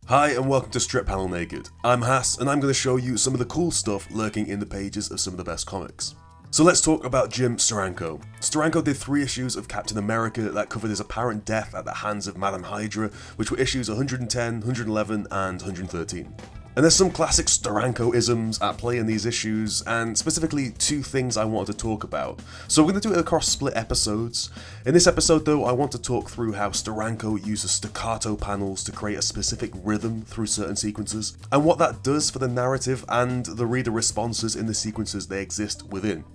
Hi and welcome to Strip Panel Naked. I'm Hass and I'm going to show you some of the cool stuff lurking in the pages of some of the best comics. So let's talk about Jim Steranko. Steranko did 3 issues of Captain America that covered his apparent death at the hands of Madame Hydra, which were issues 110, 111 and 113. And there's some classic Steranko-isms at play in these issues, and specifically 2 things I wanted to talk about. So we're going to do it across split episodes. In this episode though, I want to talk through how Steranko uses staccato panels to create a specific rhythm through certain sequences, and what that does for the narrative and the reader responses in the sequences they exist within.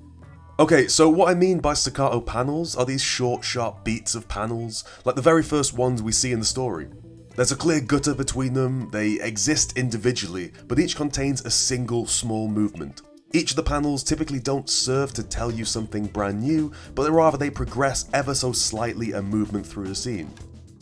Okay, so what I mean by staccato panels are these short, sharp beats of panels, like the very first ones we see in the story. There's a clear gutter between them, they exist individually, but each contains a single small movement. Each of the panels typically don't serve to tell you something brand new, but rather they progress ever so slightly a movement through the scene.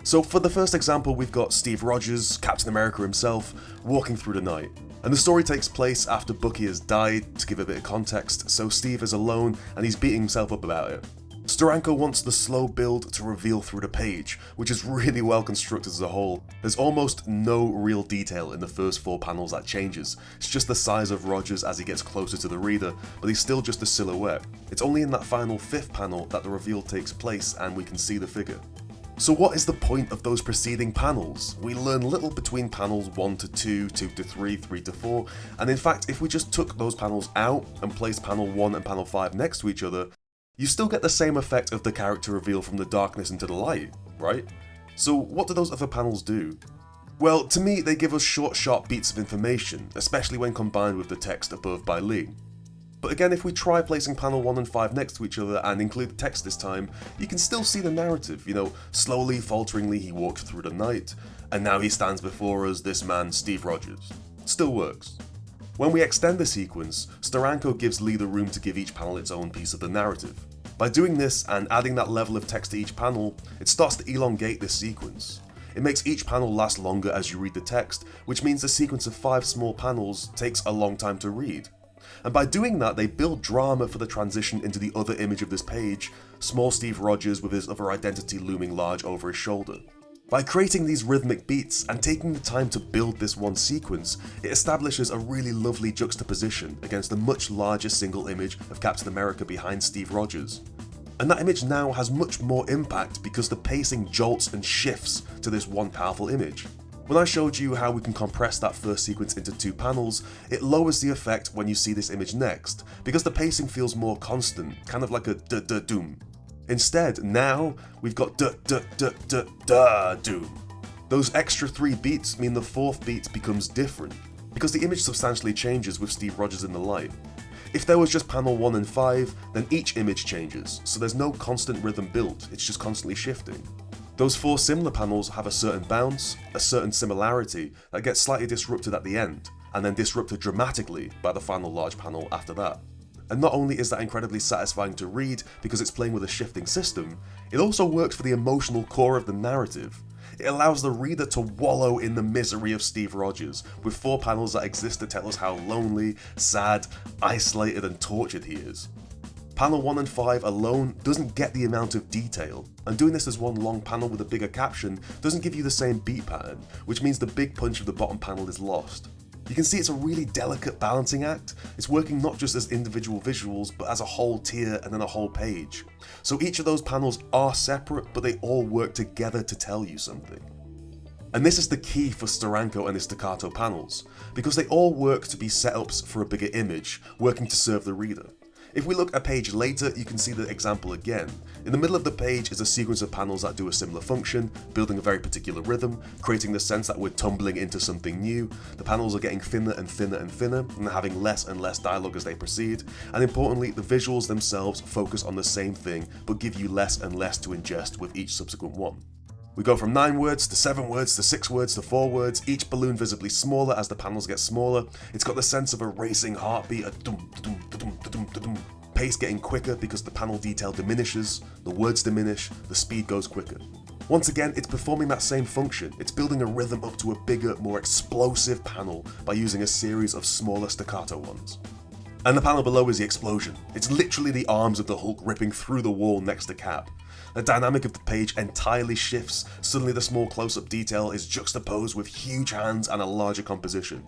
So for the first example, we've got Steve Rogers, Captain America himself, walking through the night. And the story takes place after Bucky has died, to give a bit of context, so Steve is alone and he's beating himself up about it. Steranko wants the slow build to reveal through the page, which is really well constructed as a whole. There's almost no real detail in the first 4 panels that changes. It's just the size of Rogers as he gets closer to the reader, but he's still just a silhouette. It's only in that final 5th panel that the reveal takes place and we can see the figure. So what is the point of those preceding panels? We learn little between panels 1 to 2, 2 to 3, 3 to 4, and in fact if we just took those panels out and placed panel 1 and panel 5 next to each other, you still get the same effect of the character reveal from the darkness into the light, right? So what do those other panels do? Well, to me they give us short, sharp beats of information, especially when combined with the text above by Lee. But again, if we try placing panel 1 and 5 next to each other and include the text this time, you can still see the narrative, slowly, falteringly he walks through the night, and now he stands before us, this man, Steve Rogers. Still works. When we extend the sequence, Steranko gives Lee the room to give each panel its own piece of the narrative. By doing this and adding that level of text to each panel, it starts to elongate this sequence. It makes each panel last longer as you read the text, which means the sequence of 5 small panels takes a long time to read. And by doing that, they build drama for the transition into the other image of this page, small Steve Rogers with his other identity looming large over his shoulder. By creating these rhythmic beats and taking the time to build this one sequence, it establishes a really lovely juxtaposition against the much larger single image of Captain America behind Steve Rogers. And that image now has much more impact because the pacing jolts and shifts to this one powerful image. When I showed you how we can compress that first sequence into 2 panels, it lowers the effect when you see this image next, because the pacing feels more constant, kind of like a da-da-doom. Instead, now, we've got da-da-da-da-da-doom. Those extra 3 beats mean the 4th beat becomes different, because the image substantially changes with Steve Rogers in the light. If there was just panel 1 and 5, then each image changes, so there's no constant rhythm built, it's just constantly shifting. Those 4 similar panels have a certain bounce, a certain similarity that gets slightly disrupted at the end, and then disrupted dramatically by the final large panel after that. And not only is that incredibly satisfying to read because it's playing with a shifting system, it also works for the emotional core of the narrative. It allows the reader to wallow in the misery of Steve Rogers, with 4 panels that exist to tell us how lonely, sad, isolated and tortured he is. Panel 1 and 5 alone doesn't get the amount of detail, and doing this as one long panel with a bigger caption doesn't give you the same beat pattern, which means the big punch of the bottom panel is lost. You can see it's a really delicate balancing act. It's working not just as individual visuals, but as a whole tier and then a whole page. So each of those panels are separate, but they all work together to tell you something. And this is the key for Steranko and his staccato panels, because they all work to be setups for a bigger image, working to serve the reader. If we look a page later, you can see the example again. In the middle of the page is a sequence of panels that do a similar function, building a very particular rhythm, creating the sense that we're tumbling into something new. The panels are getting thinner and thinner and thinner, and having less and less dialogue as they proceed. And importantly, the visuals themselves focus on the same thing, but give you less and less to ingest with each subsequent one. We go from 9 words to 7 words to 6 words to 4 words, each balloon visibly smaller as the panels get smaller. It's got the sense of a racing heartbeat, a dum dum dum dum dum, pace getting quicker because the panel detail diminishes, the words diminish, the speed goes quicker. Once again, it's performing that same function. It's building a rhythm up to a bigger, more explosive panel by using a series of smaller staccato ones. And the panel below is the explosion. It's literally the arms of the Hulk ripping through the wall next to Cap. The dynamic of the page entirely shifts, suddenly the small close-up detail is juxtaposed with huge hands and a larger composition.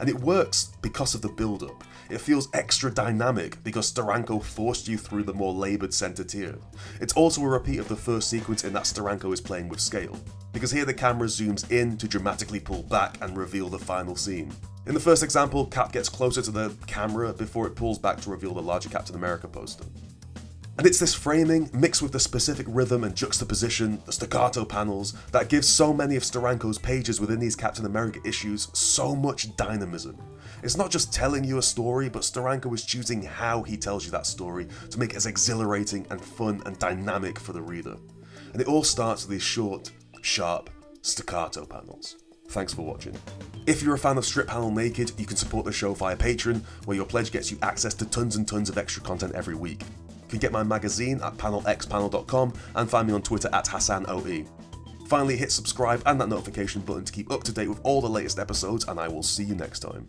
And it works because of the build-up. It feels extra dynamic because Steranko forced you through the more laboured centre tier. It's also a repeat of the first sequence in that Steranko is playing with scale, because here the camera zooms in to dramatically pull back and reveal the final scene. In the first example, Cap gets closer to the camera before it pulls back to reveal the larger Captain America poster. And it's this framing, mixed with the specific rhythm and juxtaposition, the staccato panels, that gives so many of Steranko's pages within these Captain America issues so much dynamism. It's not just telling you a story, but Steranko is choosing how he tells you that story to make it as exhilarating and fun and dynamic for the reader. And it all starts with these short, sharp, staccato panels. Thanks for watching. If you're a fan of Strip Panel Naked, you can support the show via Patreon, where your pledge gets you access to tons and tons of extra content every week. You can get my magazine at panelxpanel.com and find me on Twitter at HassanOE. Finally, hit subscribe and that notification button to keep up to date with all the latest episodes, and I will see you next time.